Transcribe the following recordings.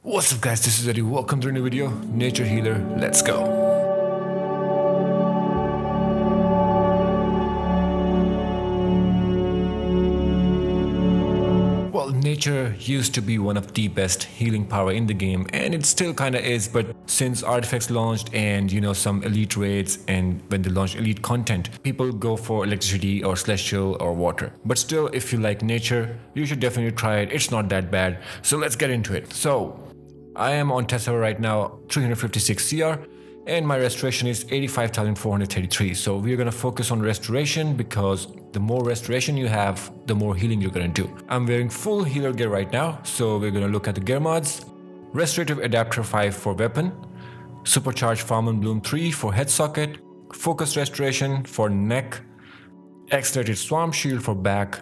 What's up guys, this is Eddie. Welcome to a new video, Nature Healer. Let's go. Well, nature used to be one of the best healing power in the game, and it still kinda is, but since artifacts launched and some elite raids, and when they launch elite content, people go for electricity or celestial or water. But still, if you like nature, you should definitely try it. It's not that bad. So let's get into it. So I am on test server right now, 356 CR, and my restoration is 85,433. So we're gonna focus on restoration because the more restoration you have, the more healing you're gonna do. I'm wearing full healer gear right now, so we're gonna look at the gear mods. Restorative Adapter 5 for weapon, Supercharged Farm and Bloom 3 for head socket, Focus Restoration for neck, Accelerated Swarm Shield for back,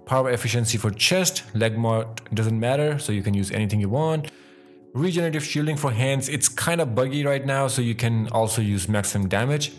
Power Efficiency for chest, leg mod doesn't matter, so you can use anything you want. Regenerative shielding for hands, it's kind of buggy right now, so you can also use maximum damage.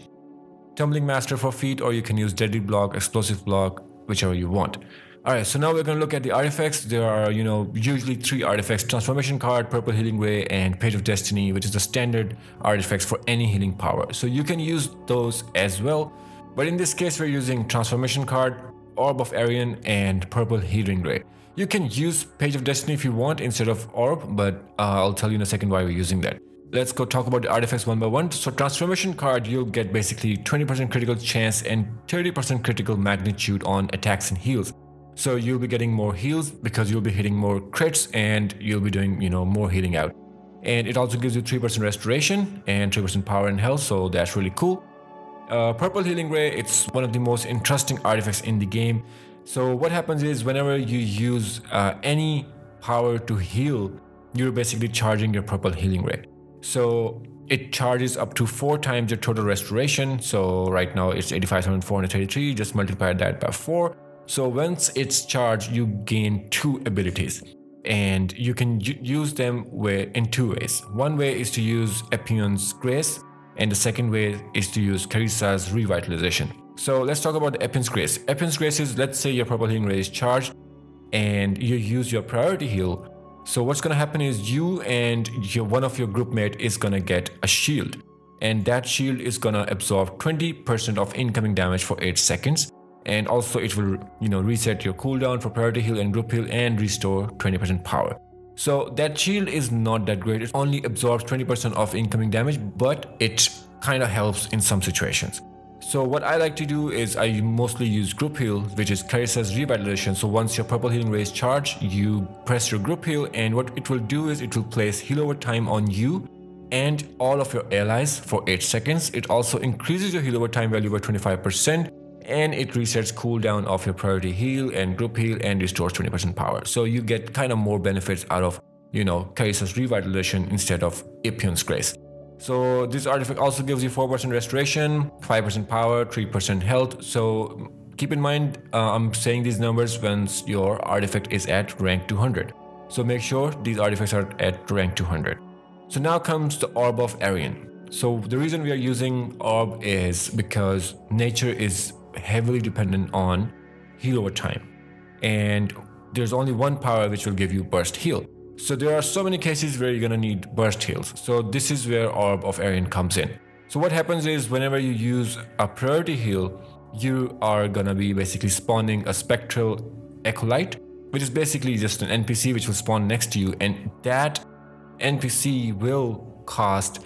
Tumbling master for feet, or you can use deadly block, explosive block, whichever you want. Alright, so now we're going to look at the artifacts. There are, usually 3 artifacts: transformation card, purple healing ray, and page of destiny, which is the standard artifacts for any healing power. So you can use those as well. But in this case, we're using transformation card, Orb of Aryan, and purple healing ray. You can use Page of Destiny if you want instead of Orb, but I'll tell you in a second why we're using that. Let's go talk about the artifacts one by one. So Transformation card, you'll get basically 20% critical chance and 30% critical magnitude on attacks and heals. So you'll be getting more heals because you'll be hitting more crits and you'll be doing, more healing out. And it also gives you 3% restoration and 3% power and health, so that's really cool. Purple Healing Ray, it's one of the most interesting artifacts in the game. So what happens is whenever you use any power to heal, you're basically charging your purple healing ray. So it charges up to 4 times your total restoration. So right now it's 85,433, just multiply that by 4. So once it's charged, you gain 2 abilities. And you can use them in 2 ways. One way is to use Epion's Grace, and the second way is to use Carissa's Revitalization. So let's talk about the Epion's Grace. Epion's Grace is, let's say your purple healing ray is charged and you use your priority heal. So what's going to happen is you and one of your group mate is going to get a shield, and that shield is going to absorb 20% of incoming damage for 8 seconds. And also it will reset your cooldown for priority heal and group heal and restore 20% power. So that shield is not that great. It only absorbs 20% of incoming damage, but it kind of helps in some situations. So what I like to do is I mostly use group heal, which is Carissa's Revitalization. So once your purple healing ray is charged, you press your group heal, and what it will do is it will place heal over time on you and all of your allies for 8 seconds. It also increases your heal over time value by 25%, and it resets cooldown of your priority heal and group heal and restores 20% power. So you get kind of more benefits out of, Carissa's Revitalization instead of Epion's Grace. So this artifact also gives you 4% restoration, 5% power, 3% health. So keep in mind, I'm saying these numbers when your artifact is at rank 200. So make sure these artifacts are at rank 200. So now comes the Orb of Aryan. So the reason we are using Orb is because nature is heavily dependent on heal over time. And there's only one power which will give you burst heal. So there are so many cases where you're gonna need burst heals. So this is where Orb of Aryan comes in. So what happens is whenever you use a priority heal, you are gonna be basically spawning a spectral acolyte, which is basically just an NPC which will spawn next to you, and that NPC will cost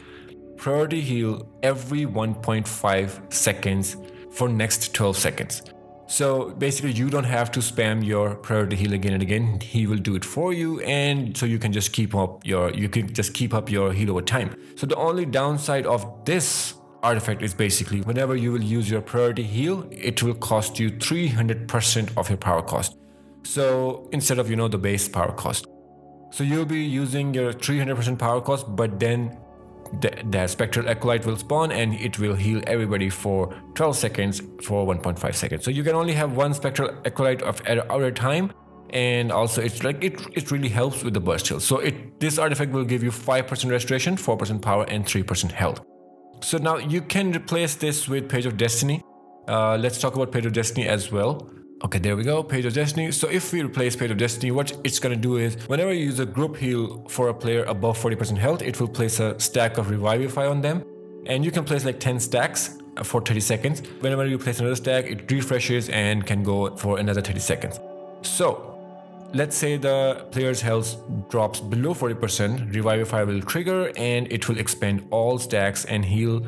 priority heal every 1.5 seconds for next 12 seconds. So basically you don't have to spam your priority heal again and again. He will do it for you, and so you can just keep up your heal over time. So the only downside of this artifact is basically whenever you will use your priority heal, it will cost you 300% of your power cost. So instead of the base power cost. So you'll be using your 300% power cost, but then the spectral acolyte will spawn and it will heal everybody for 12 seconds for 1.5 seconds. So you can only have one spectral acolyte at a time, and also it's like it really helps with the burst heal. So this artifact will give you 5% restoration, 4% power, and 3% health. So now you can replace this with Page of Destiny. Let's talk about Page of Destiny as well. Okay, there we go, Page of Destiny. So if we replace Page of Destiny, what it's gonna do is whenever you use a group heal for a player above 40% health, it will place a stack of Revivify on them. And you can place like 10 stacks for 30 seconds. Whenever you place another stack, it refreshes and can go for another 30 seconds. So let's say the player's health drops below 40%, Revivify will trigger and it will expend all stacks and heal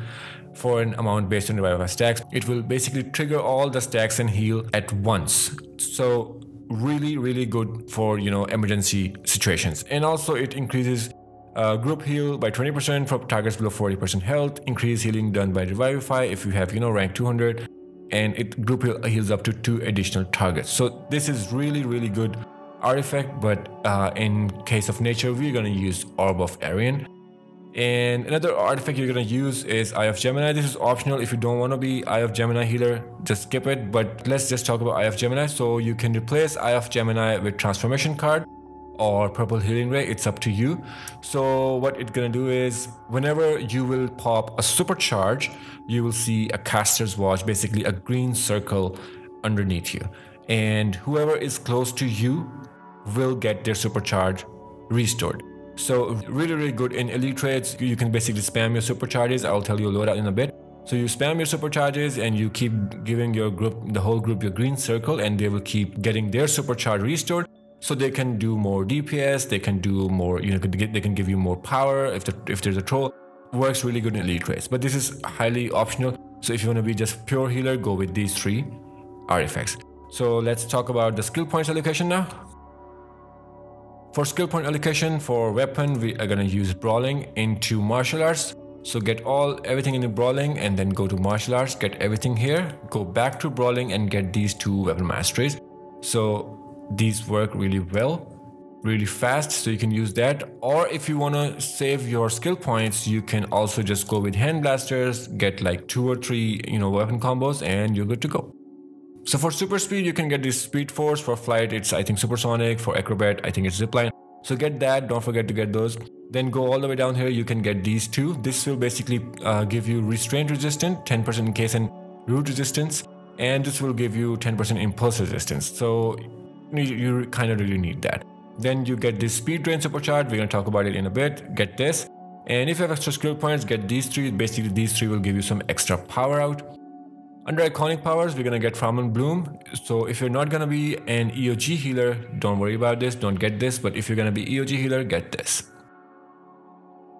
for an amount based on Revivify stacks. It will basically trigger all the stacks and heal at once. So really good for, you know, emergency situations. And also it increases group heal by 20% for targets below 40% health, increase healing done by Revivify if you have, you know, rank 200, and it group heals up to 2 additional targets. So this is really good artifact, but in case of nature, we're gonna use Orb of Aryan. And another artifact you're gonna use is Eye of Gemini. This is optional. If you don't want to be Eye of Gemini healer, just skip it. But let's just talk about Eye of Gemini. So you can replace Eye of Gemini with Transformation card or Purple Healing Ray. It's up to you. So what it's gonna do is whenever you will pop a supercharge, you will see a caster's watch, basically a green circle underneath you, and whoever is close to you will get their supercharge restored. So really good in elite raids. You can basically spam your supercharges. I'll tell you a loadout in a bit. So you spam your supercharges and you keep giving your group, the whole group, your green circle, and they will keep getting their supercharge restored, so they can do more DPS, they can do more, you know, they can give you more power if there's a troll. Works really good in elite raids, but this is highly optional. So if you want to be just pure healer, go with these 3 artifacts. So let's talk about the skill points allocation now. For skill point allocation for weapon, we are gonna use brawling into martial arts. So get everything in the brawling and then go to martial arts, get everything here, go back to brawling and get these 2 weapon masteries. So these work really well, really fast, so you can use that. Or if you wanna save your skill points, you can also just go with hand blasters, get like 2 or 3, you know, weapon combos, and you're good to go. So for super speed, you can get this speed force. For flight, it's I think supersonic. For acrobat, I think it's zipline. So get that, don't forget to get those. Then go all the way down here, you can get these 2. This will basically give you restraint resistant, 10% encase and root resistance, and this will give you 10% impulse resistance. So you kind of really need that. Then you get this speed drain supercharge. We're going to talk about it in a bit. Get this, and if you have extra skill points, get these 3. Basically these 3 will give you some extra power out. Under iconic powers, we're gonna get Frown and Bloom. So if you're not gonna be an EOG healer, don't worry about this, don't get this. But if you're gonna be EOG healer, get this.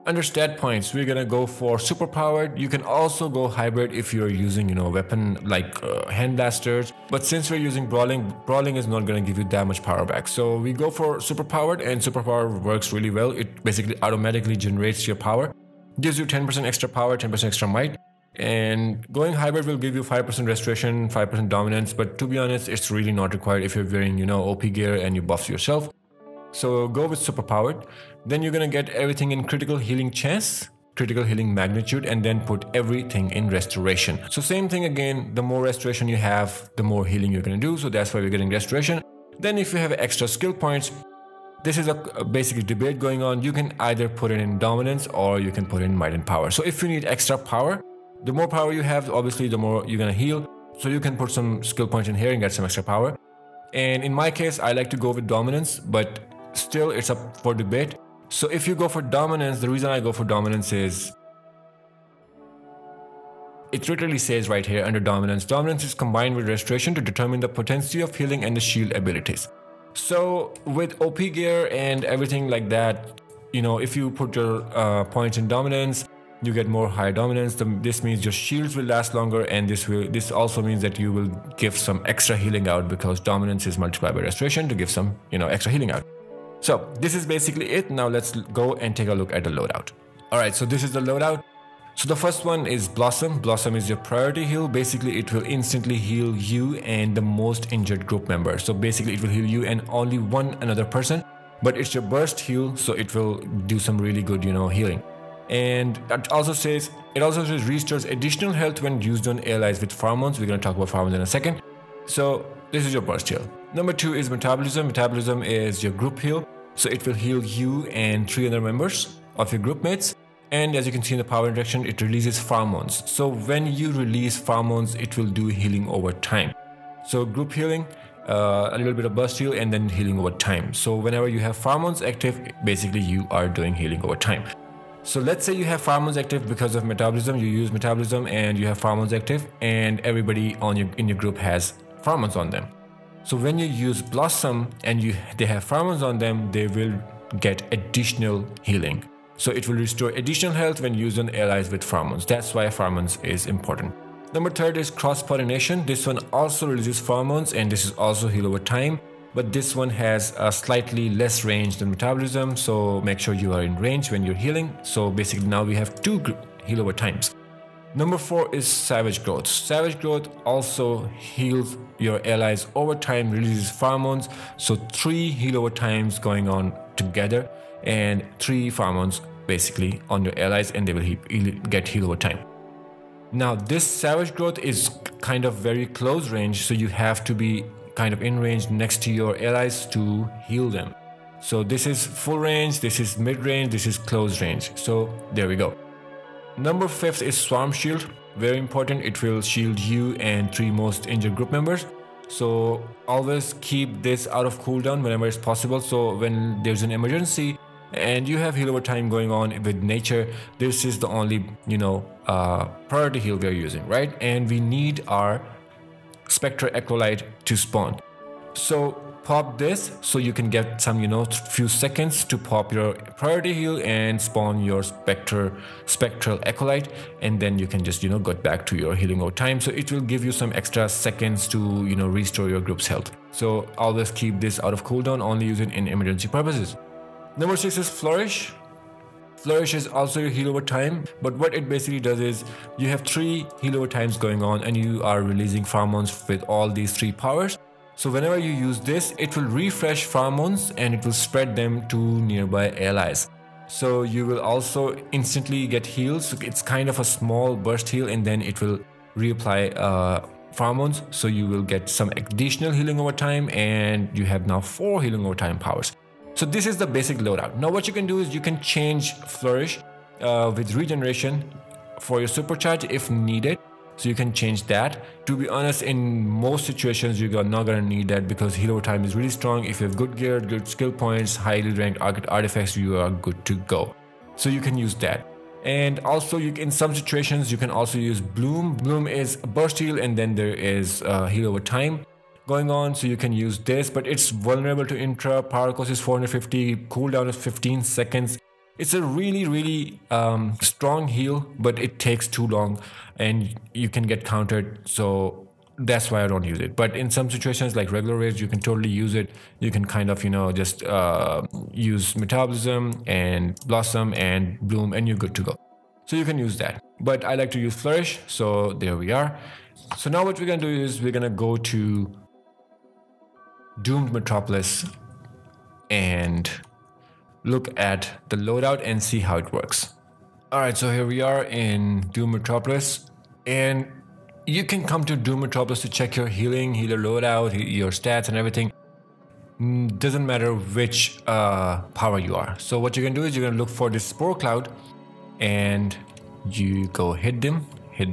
Under stat points, we're gonna go for super powered. You can also go hybrid if you're using, you know, weapon like hand blasters. But since we're using brawling is not gonna give you that much power back. So we go for super powered, and super power works really well. It basically automatically generates your power, gives you 10% extra power, 10% extra might. And going hybrid will give you 5% restoration, 5% dominance, but to be honest, it's really not required if you're wearing, you know, OP gear and you buff yourself. So go with super powered. Then you're gonna get everything in critical healing chance, critical healing magnitude, and then put everything in restoration. So same thing again, the more restoration you have, the more healing you're gonna do. So that's why we're getting restoration. Then if you have extra skill points, this is a basically debate going on. You can either put it in dominance or you can put in might and power. So if you need extra power, the more power you have, obviously the more you're gonna heal. So you can put some skill points in here and get some extra power. And in my case, I like to go with dominance, but still it's up for debate. So if you go for dominance, the reason I go for dominance is, it literally says right here under dominance, dominance is combined with restoration to determine the potency of healing and the shield abilities. So with OP gear and everything like that, you know, if you put your points in dominance, you get more high dominance. This means your shields will last longer, and this also means that you will give some extra healing out, because dominance is multiplied by restoration to give some, you know, extra healing out. So this is basically it. Now let's go and take a look at the loadout. All right, so this is the loadout. So the first one is Blossom. Blossom is your priority heal. Basically, it will instantly heal you and the most injured group member. So basically, it will heal you and only one another person. But it's your burst heal, so it will do some really good, you know, healing. And it also says restores additional health when used on allies with pheromones. We're going to talk about pheromones in a second. So this is your burst heal. Number 2 is Metabolism. Metabolism is your group heal. So it will heal you and 3 other members of your group mates. And as you can see in the power interaction, it releases pheromones. So when you release pheromones, it will do healing over time. So group healing, a little bit of burst heal, and then healing over time. So whenever you have pheromones active, basically you are doing healing over time. So let's say you have pheromones active because of metabolism, you use metabolism and you have pheromones active, and everybody in your group has pheromones on them. So when you use Blossom and they have pheromones on them, they will get additional healing. So it will restore additional health when used on allies with pheromones. That's why pheromones is important. Number 3 is Cross-Pollination. This one also releases pheromones, and this is also heal over time. But this one has a slightly less range than metabolism, so make sure you are in range when you're healing. So basically now we have 2 heal over times. Number 4 is Savage Growth. Savage Growth also heals your allies over time, releases pheromones. So 3 heal over times going on together, and 3 pheromones basically on your allies, and they will get heal over time. Now this Savage Growth is kind of very close range, so you have to be kind of in range next to your allies to heal them. So this is full range, this is mid range, this is close range. So there we go. Number 5 is Swarm Shield. Very important. It will shield you and 3 most injured group members. So always keep this out of cooldown whenever it's possible. So when there's an emergency and you have heal over time going on with nature, this is the only priority heal we are using, right? And we need our Spectre Acolyte to spawn. So pop this so you can get some few seconds to pop your priority heal and spawn your spectral acolyte, and then you can just get back to your healing over time. So it will give you some extra seconds to restore your group's health. So always keep this out of cooldown, only use it in emergency purposes. Number 6 is Flourish. Flourish is also your heal over time, but what it basically does is you have 3 heal over times going on, and you are releasing pheromones with all these 3 powers. So whenever you use this, it will refresh pheromones and it will spread them to nearby allies. So you will also instantly get heals. So it's kind of a small burst heal, and then it will reapply pheromones. So you will get some additional healing over time, and you have now 4 healing over time powers. So this is the basic loadout. Now what you can do is you can change Flourish with regeneration for your supercharge if needed. So you can change that. To be honest, in most situations you're not gonna need that, because heal over time is really strong. If you have good gear, good skill points, highly ranked artifacts, you are good to go. So you can use that. And also in some situations you can also use Bloom. Bloom is a burst heal, and then there is heal over time going on, so you can use this, but it's vulnerable to intra. Power cost is 450, cooldown is 15 seconds. It's a really strong heal, but it takes too long and you can get countered, so that's why I don't use it. But in some situations like regular raids, you can totally use it. You can kind of just use Metabolism and Blossom and Bloom, and you're good to go. So you can use that, but I like to use Flourish, so there we are. So now what we're gonna do is we're gonna go to Doomed Metropolis and look at the loadout and see how it works. Alright, so here we are in Doomed Metropolis, and you can come to Doomed Metropolis to check your healer loadout, your stats and everything. Doesn't matter which power you are. So what you can do is you're gonna look for this Spore Cloud, and you go hit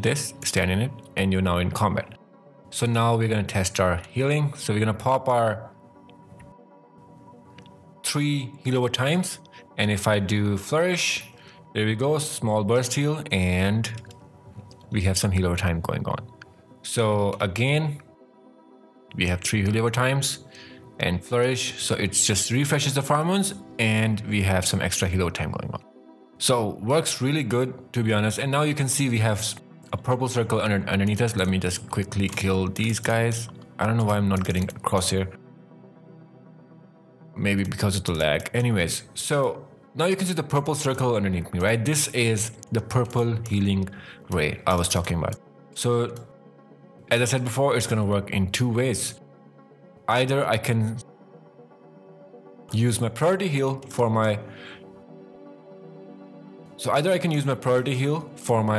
this, stand in it, and you're now in combat. So now we're going to test our healing. So we're going to pop our 3 heal over times, and if I do Flourish, there we go, small burst heal, and we have some heal over time going on. So again, we have 3 heal over times and Flourish, so it just refreshes the pheromones, and we have some extra heal over time going on. So works really good, to be honest. And now you can see we have a purple circle underneath us. Let me just quickly kill these guys. I don't know why I'm not getting across here. Maybe because of the lag. Anyways, so now you can see the purple circle underneath me, right? This is the purple healing ray I was talking about. So as I said before, it's going to work in 2 ways. Either I can use my priority heal for my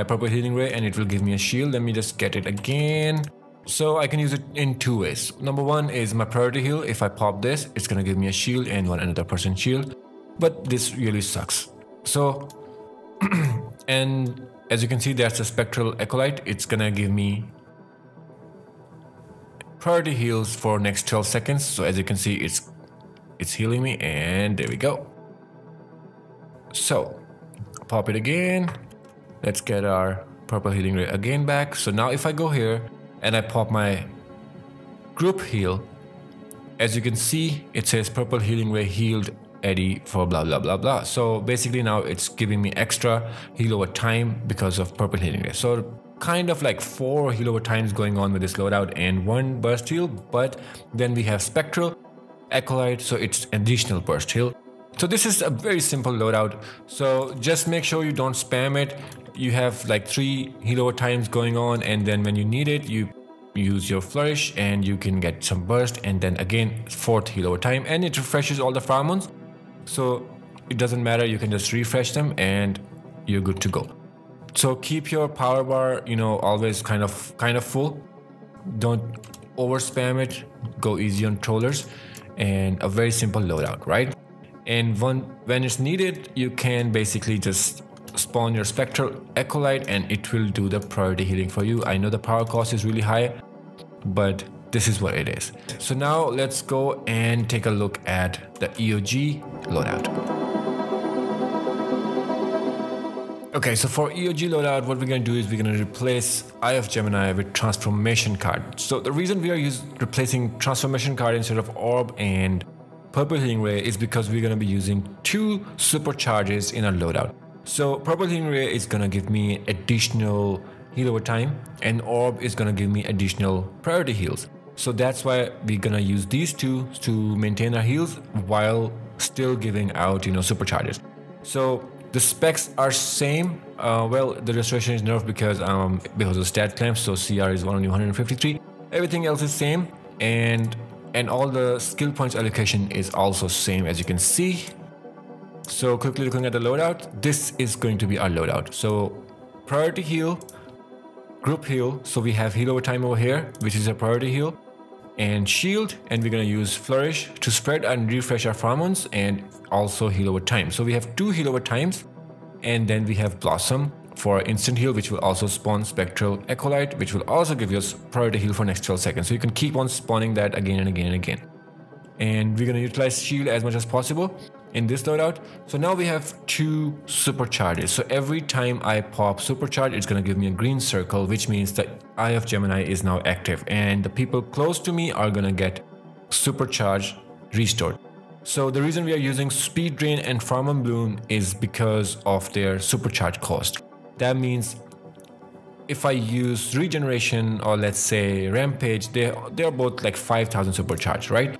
purple healing ray, and it will give me a shield. Let me just get it again. So I can use it in 2 ways. Number 1 is my priority heal. If I pop this, it's gonna give me a shield and another person's shield. But this really sucks. So, and as you can see, that's a spectral acolyte. It's gonna give me priority heals for next 12 seconds. So as you can see, it's healing me, and there we go. So pop it again. Let's get our purple healing ray again back. So now if I go here and I pop my group heal, as you can see, it says purple healing ray healed Eddie for blah blah blah blah. So basically now it's giving me extra heal over time because of purple healing ray. So kind of like 4 heal over times going on with this loadout and 1 burst heal, but then we have spectral acolyte, so it's additional burst heal. So this is a very simple loadout, so just make sure you don't spam it. You have like 3 heal over times going on, and then when you need it, you use your flourish and you can get some burst, and then again 4th heal over time, and it refreshes all the pheromones. So it doesn't matter, you can just refresh them and you're good to go. So keep your power bar, you know, always kind of full. Don't over spam it, go easy on trollers, and a very simple loadout, right? And when it's needed, you can basically just spawn your spectral acolyte and it will do the priority healing for you. I know the power cost is really high, but this is what it is. So now let's go and take a look at the EOG loadout. Okay, so for EOG loadout, what we're going to do is we're going to replace Eye of Gemini with Transformation card. So the reason we are replacing Transformation card instead of Orb and Purple Healing Ray is because we're going to be using 2 supercharges in our loadout. So Purple Healing Ray is going to give me additional heal over time, and Orb is going to give me additional priority heals. So that's why we're going to use these 2 to maintain our heals while still giving out, you know, supercharges. So the specs are same. Well, the restoration is nerfed because of stat clamps, so CR is only 153. Everything else is same, and all the skill points allocation is also same, as you can see. So quickly looking at the loadout, this is going to be our loadout. So priority heal, group heal, so we have heal over time over here, which is a priority heal, and shield, and we're going to use flourish to spread and refresh our pheromones, and also heal over time. So we have 2 heal over times, and then we have blossom for instant heal, which will also spawn spectral acolyte, which will also give us priority heal for next 12 seconds. So you can keep on spawning that again and again and again. And we're going to utilize shield as much as possible in this loadout. So now we have 2 supercharges. So every time I pop supercharge, it's going to give me a green circle, which means the Eye of Gemini is now active, and the people close to me are going to get supercharge restored. So the reason we are using speed drain and pheromone bloom is because of their supercharge cost. That means if I use regeneration or let's say rampage, they're both like 5,000 supercharge, right?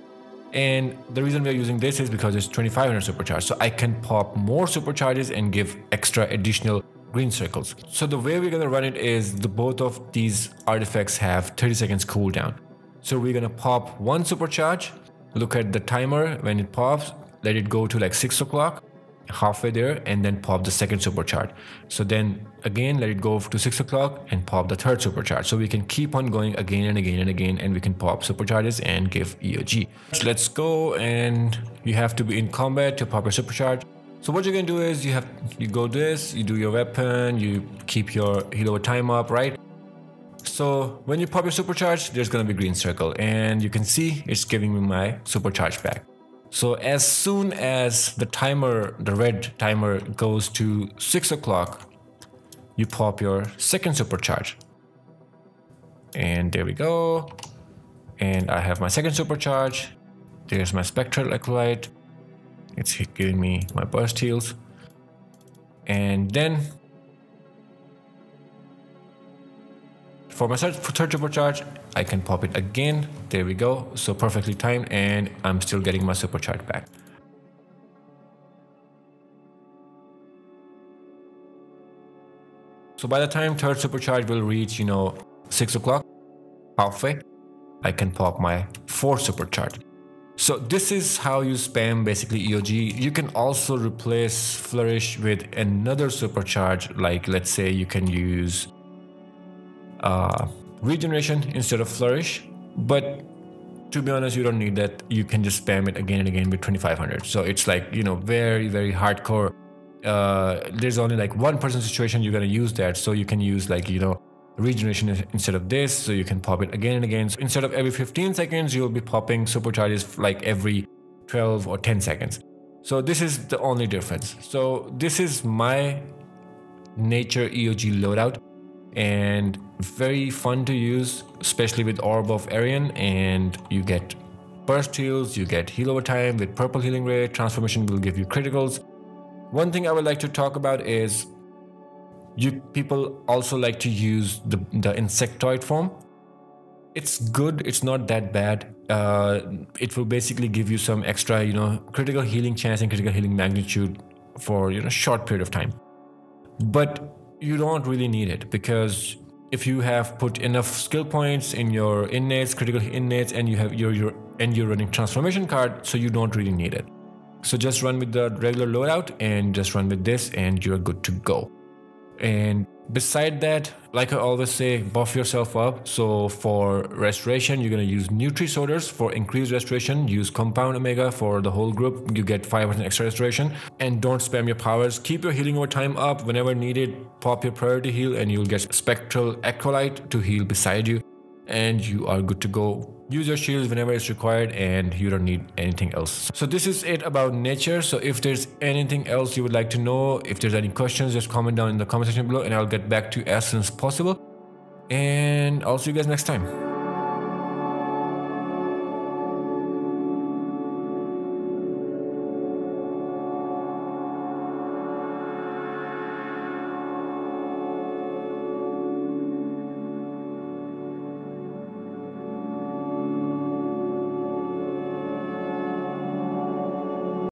And the reason we are using this is because it's 2,500 supercharge, so I can pop more supercharges and give extra additional green circles. So the way we're gonna run it is both of these artifacts have 30 seconds cooldown. So we're gonna pop 1 supercharge, look at the timer when it pops, let it go to like 6 o'clock, halfway there, and then pop the second supercharge. So then again let it go to 6 o'clock and pop the third supercharge. So we can keep on going again and again and again, and we can pop supercharges and give EOG. So let's go, and you have to be in combat to pop your supercharge. So what you're gonna do is you go this, you do your weapon, you keep your heal over time up, right? So when you pop your supercharge, there's gonna be green circle, and you can see it's giving me my supercharge back. So as soon as the timer, the red timer goes to 6 o'clock, you pop your second supercharge. And there we go. And I have my second supercharge. There's my spectral acolyte. It's giving me my burst heals. And then for my third supercharge, I can pop it again. There we go. So perfectly timed, and I'm still getting my supercharge back. So by the time third supercharge will reach, 6 o'clock, halfway, I can pop my fourth supercharge. So this is how you spam basically EOG. You can also replace Flourish with another supercharge, like let's say you can use regeneration instead of Flourish, but to be honest, you don't need that. You can just spam it again and again with 2500. So it's like, very, very hardcore. There's only like 1% situation you're gonna use that. So you can use like, regeneration instead of this, so you can pop it again and again. So instead of every 15 seconds, you'll be popping supercharges like every 12 or 10 seconds. So this is the only difference. So this is my nature Eog loadout, and very fun to use, especially with Orb of Aryan, and you get burst heals, you get heal over time with purple healing rate, transformation will give you criticals. One thing I would like to talk about is people also like to use the insectoid form. It's good, it's not that bad. It will basically give you some extra, critical healing chance and critical healing magnitude for, short period of time. But you don't really need it, because if you have put enough skill points in your innates, critical innates, and you have you're running transformation card, so you don't really need it. So just run with the regular loadout and just run with this and you're good to go. And beside that, like I always say, buff yourself up. So for restoration, you're going to use Nutri Sorters for increased restoration. Use Compound Omega for the whole group. You get 5% extra restoration. And don't spam your powers. Keep your healing over time up. Whenever needed, pop your priority heal and you'll get Spectral Acolyte to heal beside you. And you are good to go. Use your shields whenever it's required and you don't need anything else. So this is it about nature. So if there's anything else you would like to know, if there's any questions, just comment down in the comment section below and I'll get back to you as soon as possible. And I'll see you guys next time.